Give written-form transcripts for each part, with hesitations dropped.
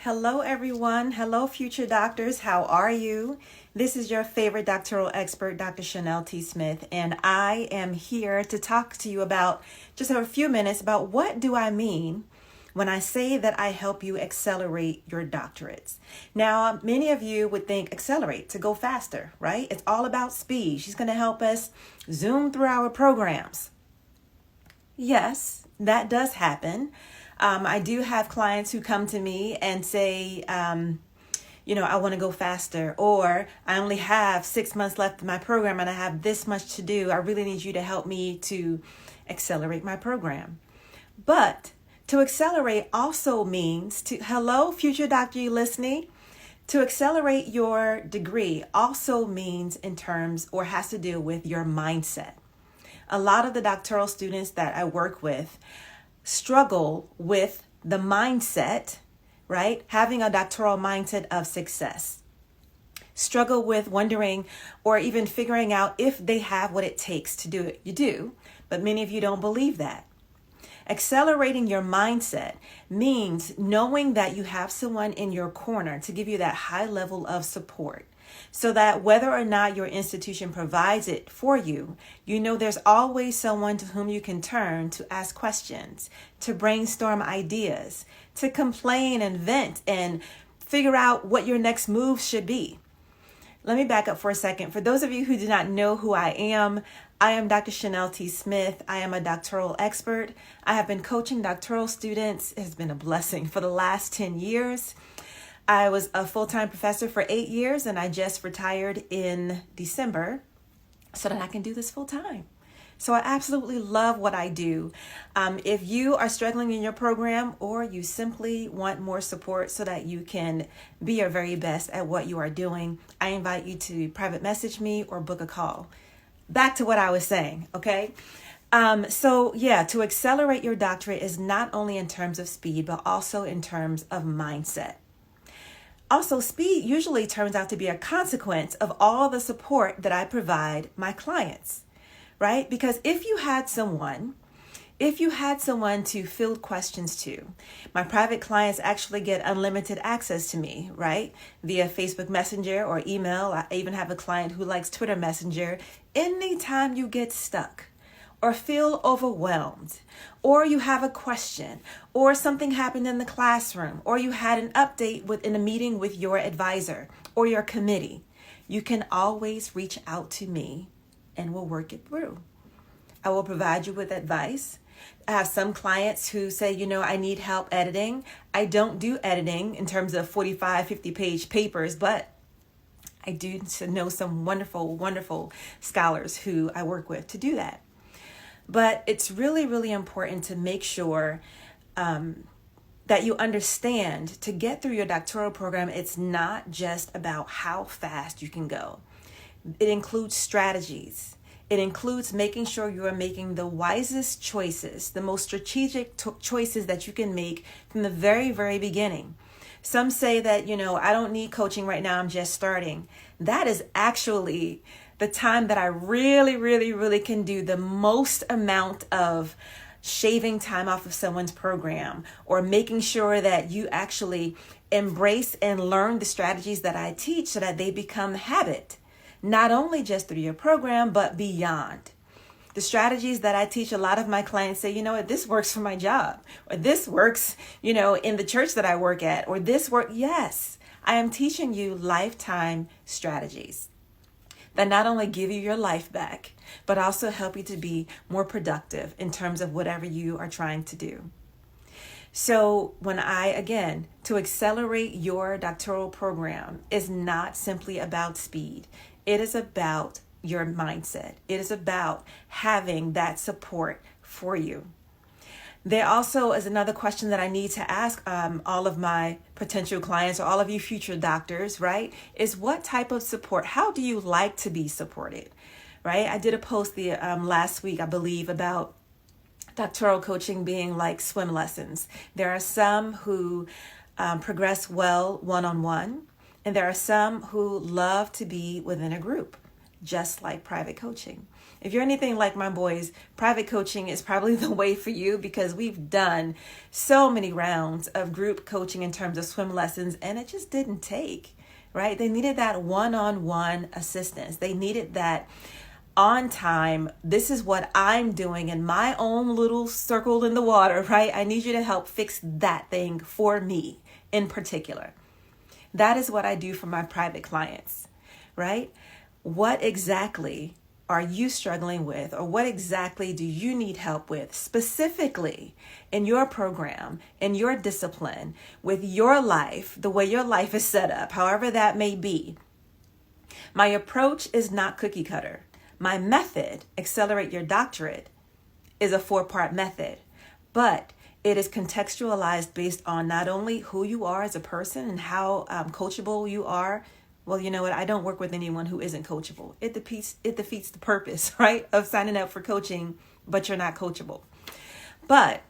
Hello, everyone. Hello, future doctors. How are you? This is your favorite doctoral expert, Dr. Chanel T. Smith, and I am here to talk to you about just a few minutes about what do I mean when I say that I help you accelerate your doctorates. Now, many of you would think accelerate, to go faster, right? It's all about speed. She's going to help us zoom through our programs. Yes, that does happen. I do have clients who come to me and say, I want to go faster, or I only have 6 months left in my program and I have this much to do. I really need you to help me to accelerate my program. But to accelerate also means hello, future doctor, you listening? To accelerate your degree also means in terms or has to do with your mindset. A lot of the doctoral students that I work with struggle with the mindset, right? Having a doctoral mindset of success. Struggle with wondering or even figuring out if they have what it takes to do it. You do, but many of you don't believe that. Accelerating your mindset means knowing that you have someone in your corner to give you that high level of support, so that whether or not your institution provides it for you, you know there's always someone to whom you can turn to ask questions, to brainstorm ideas, to complain and vent and figure out what your next move should be. Let me back up for a second. For those of you who do not know who I am Dr. Chanel T. Smith. I am a doctoral expert. I have been coaching doctoral students. It has been a blessing for the last 10 years. I was a full-time professor for 8 years, and I just retired in December so that I can do this full-time. So I absolutely love what I do. If you are struggling in your program, or you simply want more support so that you can be your very best at what you are doing, I invite you to private message me or book a call. Back to what I was saying, okay? To accelerate your doctorate is not only in terms of speed, but also in terms of mindset. Also, speed usually turns out to be a consequence of all the support that I provide my clients, right? Because if you had someone to field questions to, my private clients actually get unlimited access to me, right? Via Facebook Messenger or email. I even have a client who likes Twitter Messenger. Anytime you get stuck or feel overwhelmed, or you have a question, or something happened in the classroom, or you had an update in a meeting with your advisor or your committee, you can always reach out to me and we'll work it through. I will provide you with advice. I have some clients who say, I need help editing. I don't do editing in terms of 45, 50-page papers, but I do know some wonderful, wonderful scholars who I work with to do that. But it's really, really important to make sure that you understand, to get through your doctoral program, it's not just about how fast you can go. It includes strategies. It includes making sure you are making the wisest choices, the most strategic choices that you can make from the very, very beginning. Some say that, I don't need coaching right now, I'm just starting. That is actually the time that I really, really, really can do the most amount of shaving time off of someone's program, or making sure that you actually embrace and learn the strategies that I teach so that they become habit, not only just through your program, but beyond. The strategies that I teach, a lot of my clients say, this works for my job, or this works, in the church that I work at, or this work. Yes, I am teaching you lifetime strategies that not only give you your life back, but also help you to be more productive in terms of whatever you are trying to do. So to accelerate your doctoral program is not simply about speed. It is about your mindset. It is about having that support for you. There also is another question that I need to ask all of my potential clients, or all of you future doctors, right? Is what type of support? How do you like to be supported, right? I did a post last week, I believe, about doctoral coaching being like swim lessons. There are some who progress well one-on-one, and there are some who love to be within a group, just like private coaching. If you're anything like my boys, private coaching is probably the way for you, because we've done so many rounds of group coaching in terms of swim lessons, and it just didn't take, right? They needed that one-on-one assistance. They needed that on time. This is what I'm doing in my own little circle in the water, right? I need you to help fix that thing for me in particular. That is what I do for my private clients, right? What exactly are you struggling with, or what exactly do you need help with specifically in your program, in your discipline, with your life, the way your life is set up, however that may be? My approach is not cookie cutter. My method, Accelerate Your Doctorate, is a 4-part method, but it is contextualized based on not only who you are as a person and how coachable you are. Well, you know what? I don't work with anyone who isn't coachable. It defeats the purpose, right, of signing up for coaching, but you're not coachable. But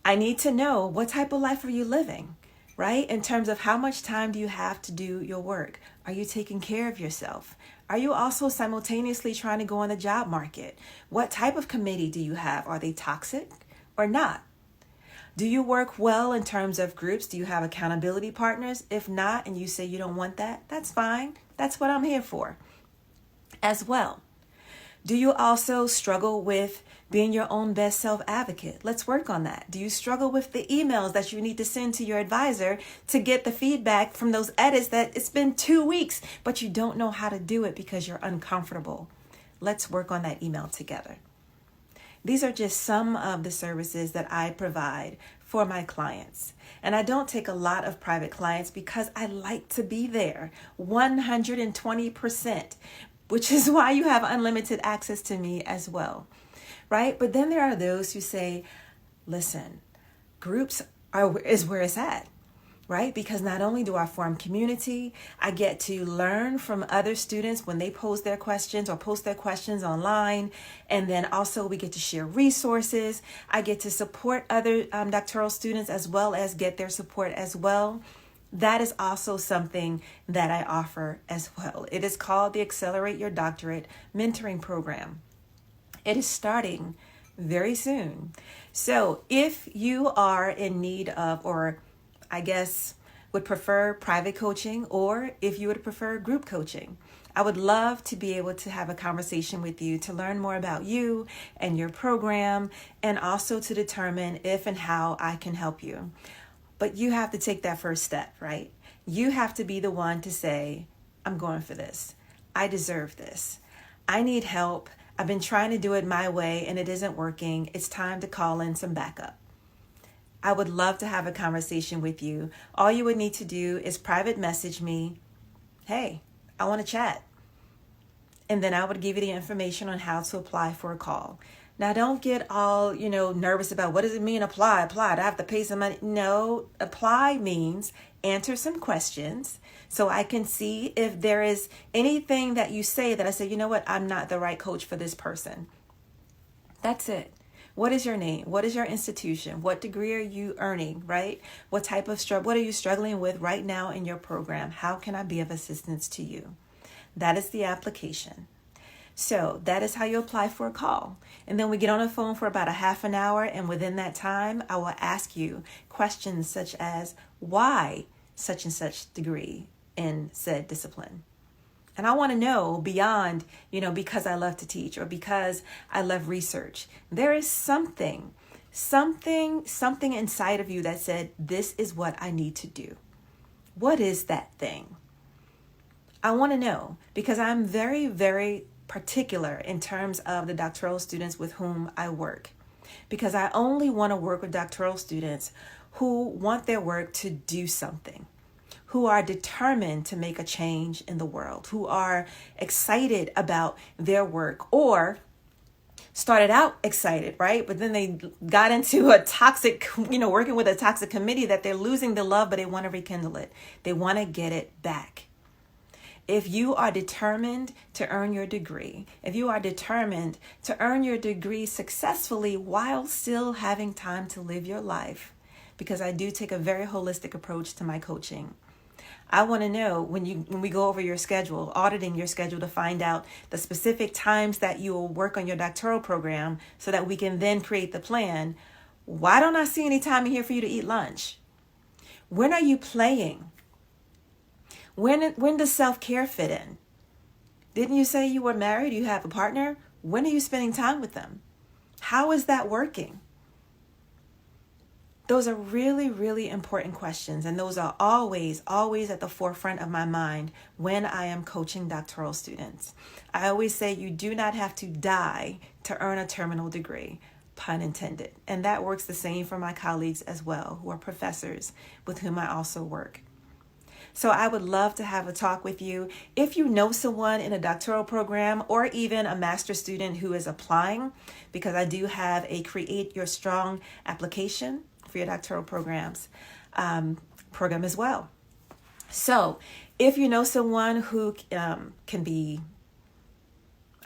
I need to know, what type of life are you living, right? In terms of how much time do you have to do your work? Are you taking care of yourself? Are you also simultaneously trying to go on the job market? What type of committee do you have? Are they toxic or not? Do you work well in terms of groups? Do you have accountability partners? If not, and you say you don't want that, that's fine. That's what I'm here for as well. Do you also struggle with being your own best self advocate? Let's work on that. Do you struggle with the emails that you need to send to your advisor to get the feedback from those edits that it's been 2 weeks, but you don't know how to do it because you're uncomfortable? Let's work on that email together. These are just some of the services that I provide for my clients. And I don't take a lot of private clients because I like to be there 120%, which is why you have unlimited access to me as well, right? But then there are those who say, listen, groups is where it's at, right? Because not only do I form community, I get to learn from other students when they pose their questions or post their questions online. And then also we get to share resources. I get to support other doctoral students as well as get their support as well. That is also something that I offer as well. It is called the Accelerate Your Doctorate Mentoring Program. It is starting very soon. So if you are in need of, or I guess would prefer private coaching, or if you would prefer group coaching, I would love to be able to have a conversation with you to learn more about you and your program, and also to determine if and how I can help you. But you have to take that first step, right? You have to be the one to say, I'm going for this. I deserve this. I need help. I've been trying to do it my way and it isn't working. It's time to call in some backup. I would love to have a conversation with you. All you would need to do is private message me. Hey, I want to chat. And then I would give you the information on how to apply for a call. Now, don't get all, nervous about what does it mean, apply? Do I have to pay some money? No, apply means answer some questions so I can see if there is anything that you say that I say, you know what, I'm not the right coach for this person. That's it. What is your name? What is your institution? What degree are you earning, right? What type of what are you struggling with right now in your program? How can I be of assistance to you? That is the application. So that is how you apply for a call. And then we get on the phone for about a half an hour. And within that time, I will ask you questions such as, why such and such degree in said discipline? And I want to know beyond, because I love to teach or because I love research. There is something inside of you that said, this is what I need to do. What is that thing? I want to know, because I'm very, very particular in terms of the doctoral students with whom I work, because I only want to work with doctoral students who want their work to do something, who are determined to make a change in the world, who are excited about their work, or started out excited, right? But then they got into a toxic, working with a toxic committee that they're losing the love, but they want to rekindle it. They want to get it back. If you are determined to earn your degree, if you are determined to earn your degree successfully while still having time to live your life, because I do take a very holistic approach to my coaching, I want to know when we go over your schedule, auditing your schedule to find out the specific times that you will work on your doctoral program so that we can then create the plan. Why don't I see any time in here for you to eat lunch? When are you playing? When does self-care fit in? Didn't you say you were married? You have a partner? When are you spending time with them? How is that working? Those are really, really important questions. And those are always, always at the forefront of my mind when I am coaching doctoral students. I always say you do not have to die to earn a terminal degree, pun intended. And that works the same for my colleagues as well, who are professors with whom I also work. So I would love to have a talk with you. If you know someone in a doctoral program or even a master's student who is applying, because I do have a Create Your Strong application for your doctoral programs program as well. So if you know someone who I can be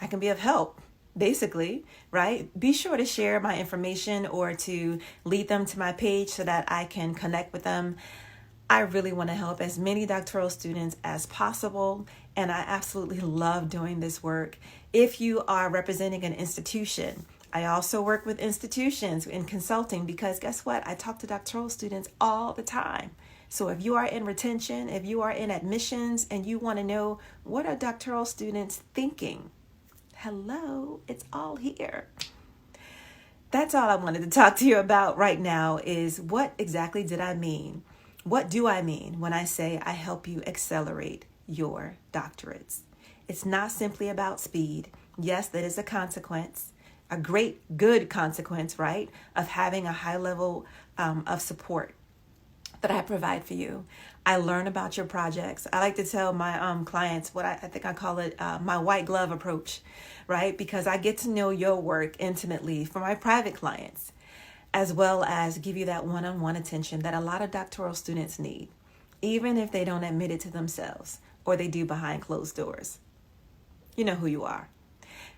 of help, basically, right? Be sure to share my information or to lead them to my page so that I can connect with them. I really want to help as many doctoral students as possible, and I absolutely love doing this work. If you are representing an institution, I also work with institutions in consulting because guess what? I talk to doctoral students all the time. So if you are in retention, if you are in admissions, and you want to know what are doctoral students thinking, hello, it's all here. That's all I wanted to talk to you about right now is what exactly did I mean? What do I mean when I say I help you accelerate your doctorates? It's not simply about speed. Yes, that is a consequence, a great, good consequence, right, of having a high level of support that I provide for you. I learn about your projects. I like to tell my clients what I think I call it my white glove approach, right? Because I get to know your work intimately for my private clients, as well as give you that one-on-one attention that a lot of doctoral students need, even if they don't admit it to themselves or they do behind closed doors. You know who you are.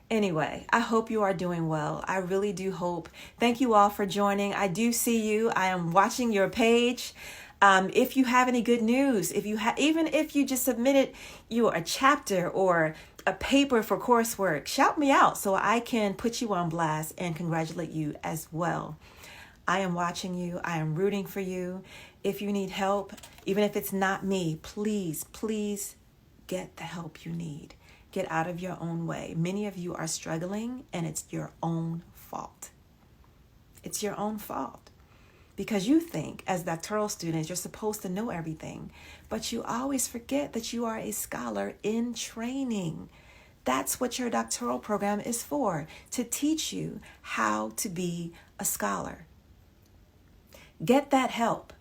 Anyway, I hope you are doing well. I really do hope. Thank you all for joining. I do see you. I am watching your page. If you have any good news, even if you just submitted a chapter or a paper for coursework, shout me out so I can put you on blast and congratulate you as well. I am watching you. I am rooting for you. If you need help, even if it's not me, please, please get the help you need. Get out of your own way. Many of you are struggling and it's your own fault. It's your own fault because you think as doctoral students, you're supposed to know everything, but you always forget that you are a scholar in training. That's what your doctoral program is for, to teach you how to be a scholar. Get that help.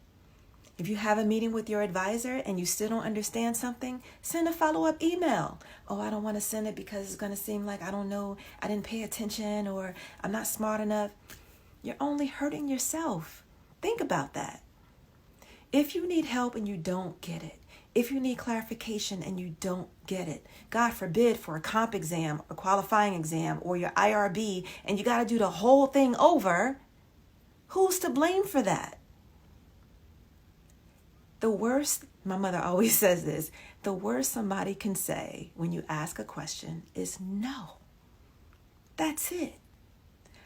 If you have a meeting with your advisor and you still don't understand something, send a follow-up email. Oh, I don't want to send it because it's going to seem like I don't know, I didn't pay attention, or I'm not smart enough. You're only hurting yourself. Think about that. If you need help and you don't get it, if you need clarification and you don't get it, God forbid for a comp exam, a qualifying exam, or your IRB, and you got to do the whole thing over, who's to blame for that? The worst, my mother always says this, the worst somebody can say when you ask a question is no. That's it.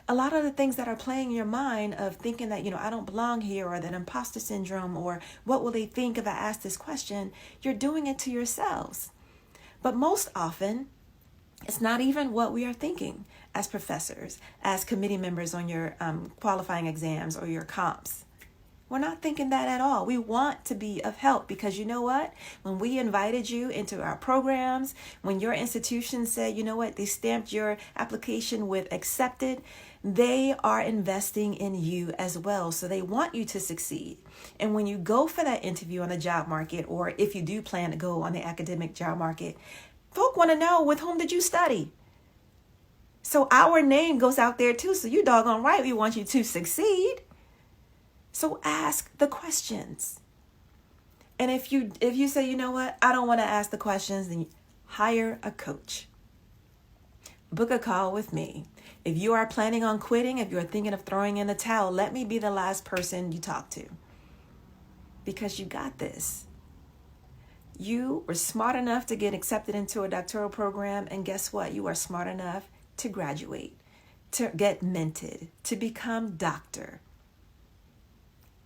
A lot of the things that are playing in your mind of thinking that, I don't belong here, or that imposter syndrome, or what will they think if I ask this question, you're doing it to yourselves. But most often, it's not even what we are thinking as professors, as committee members on your qualifying exams or your comps. We're not thinking that at all. We want to be of help because you know what? When we invited you into our programs, when your institution said, you know what, they stamped your application with accepted, they are investing in you as well. So they want you to succeed. And when you go for that interview on the job market, or if you do plan to go on the academic job market, folk want to know, with whom did you study? So our name goes out there too. So you doggone right, we want you to succeed. So ask the questions. And if you say, you know what, I don't want to ask the questions, then hire a coach. Book a call with me. If you are planning on quitting, if you're thinking of throwing in the towel, let me be the last person you talk to. Because you got this. You were smart enough to get accepted into a doctoral program, and guess what? You are smart enough to graduate, to get minted, to become doctor.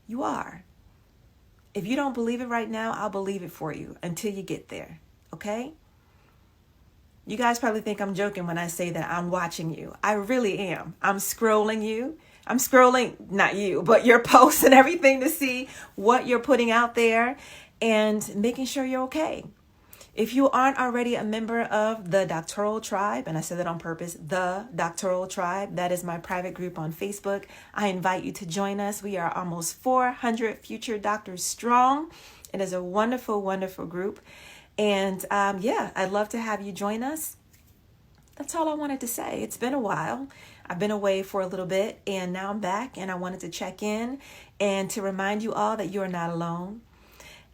You are. If you don't believe it right now, I'll believe it for you until you get there, okay? You guys probably think I'm joking when I say that I'm watching you. I really am. I'm scrolling you. I'm scrolling, not you, but your posts and everything to see what you're putting out there and making sure you're okay. If you aren't already a member of the Doctoral Tribe, and I said that on purpose, the Doctoral Tribe, that is my private group on Facebook. I invite you to join us. We are almost 400 future doctors strong. It is a wonderful, wonderful group. And I'd love to have you join us. That's all I wanted to say. It's been a while. I've been away for a little bit, and now I'm back, and I wanted to check in and to remind you all that you are not alone.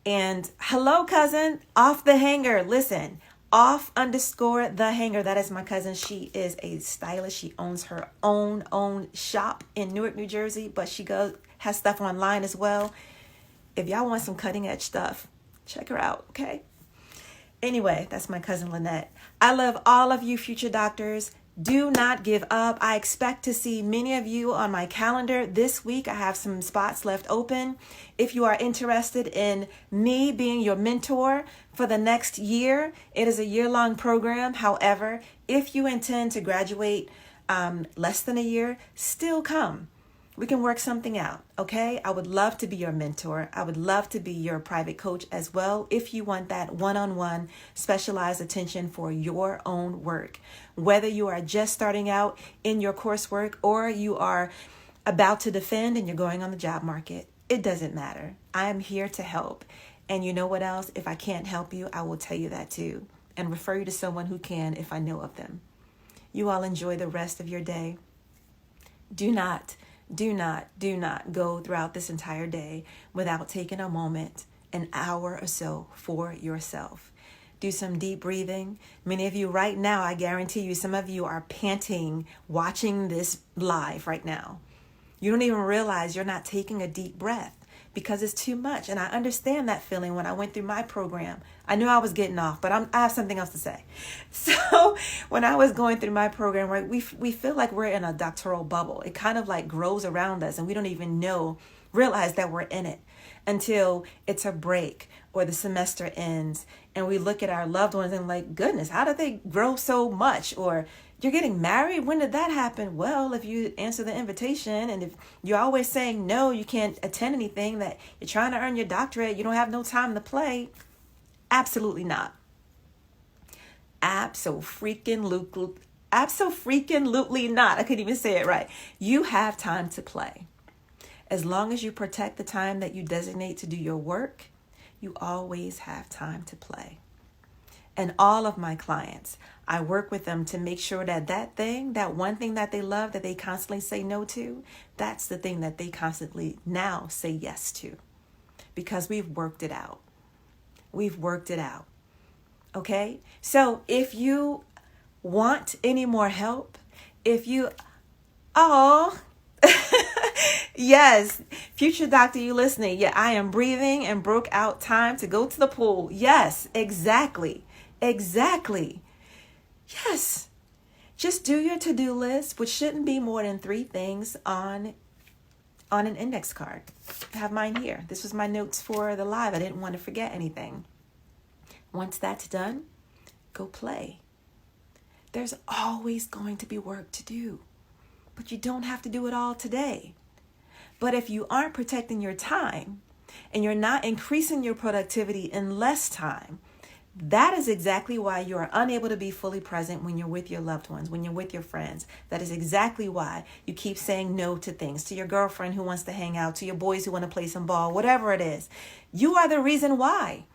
And hello, cousin, off the hanger. Listen, off_the hanger. That is my cousin. She is a stylist. She owns her own shop in Newark, New Jersey, but she has stuff online as well. If y'all want some cutting edge stuff, check her out, okay? Anyway, that's my cousin Lynette. I love all of you future doctors. Do not give up. I expect to see many of you on my calendar this week. I have some spots left open. If you are interested in me being your mentor for the next year, it is a year-long program. However, if you intend to graduate less than a year, still come. We can work something out, okay? I would love to be your mentor. I would love to be your private coach as well if you want that one-on-one specialized attention for your own work. Whether you are just starting out in your coursework or you are about to defend and you're going on the job market, it doesn't matter. I am here to help. And you know what else? If I can't help you, I will tell you that too and refer you to someone who can if I know of them. You all enjoy the rest of your day. Do not go throughout this entire day without taking a moment, an hour or so for yourself. Do some deep breathing. Many of you right now, I guarantee you, some of you are panting watching this live right now. You don't even realize you're not taking a deep breath because it's too much. And I understand that feeling when I went through my program. I knew I was getting off, but I have something else to say. So when I was going through my program, right, we feel like we're in a doctoral bubble. It kind of like grows around us and we don't even realize that we're in it until it's a break or the semester ends and we look at our loved ones and like, goodness, how did they grow so much? Or you're getting married? When did that happen? Well, if you answer the invitation and if you're always saying no, you can't attend anything, that you're trying to earn your doctorate, you don't have no time to play. Absolutely not. Absolutely not. I couldn't even say it right. You have time to play. As long as you protect the time that you designate to do your work, you always have time to play. And all of my clients, I work with them to make sure that that one thing that they love, that they constantly say no to, that's the thing that they constantly now say yes to. Because we've worked it out. Okay? So if you want any more help, yes, future doctor, you listening? Yeah, I am breathing and broke out time to go to the pool. Yes, exactly. Yes. Just do your to-do list, which shouldn't be more than 3 things on an index card. I have mine here. This was my notes for the live. I didn't want to forget anything. Once that's done, go play. There's always going to be work to do, but you don't have to do it all today. But if you aren't protecting your time and you're not increasing your productivity in less time, that is exactly why you are unable to be fully present when you're with your loved ones, when you're with your friends. That is exactly why you keep saying no to things, to your girlfriend who wants to hang out, to your boys who want to play some ball, whatever it is. You are the reason why.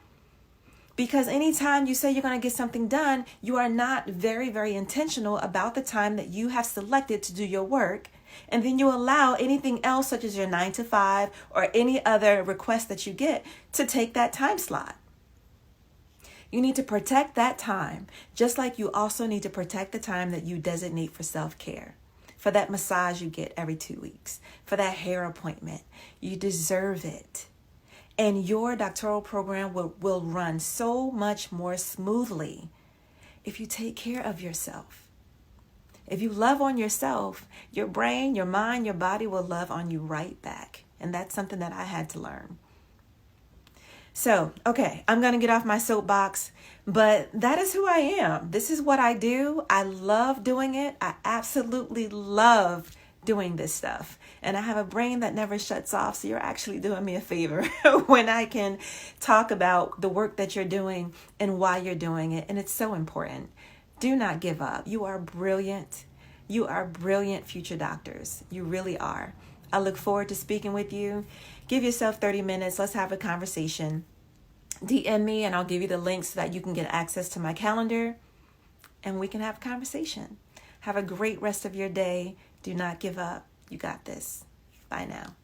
Because anytime you say you're going to get something done, you are not very, very intentional about the time that you have selected to do your work. And then you allow anything else, such as your 9 to 5 or any other request that you get, to take that time slot. You need to protect that time, just like you also need to protect the time that you designate for self-care, for that massage you get every 2 weeks, for that hair appointment. You deserve it. And your doctoral program will run so much more smoothly if you take care of yourself. If you love on yourself, your brain, your mind, your body will love on you right back. And that's something that I had to learn. So, okay, I'm going to get off my soapbox, but that is who I am. This is what I do. I love doing it. I absolutely love doing this stuff. And I have a brain that never shuts off. So you're actually doing me a favor when I can talk about the work that you're doing and why you're doing it. And it's so important. Do not give up. You are brilliant. You are brilliant future doctors. You really are. I look forward to speaking with you. Give yourself 30 minutes. Let's have a conversation. DM me and I'll give you the links so that you can get access to my calendar and we can have a conversation. Have a great rest of your day. Do not give up. You got this. Bye now.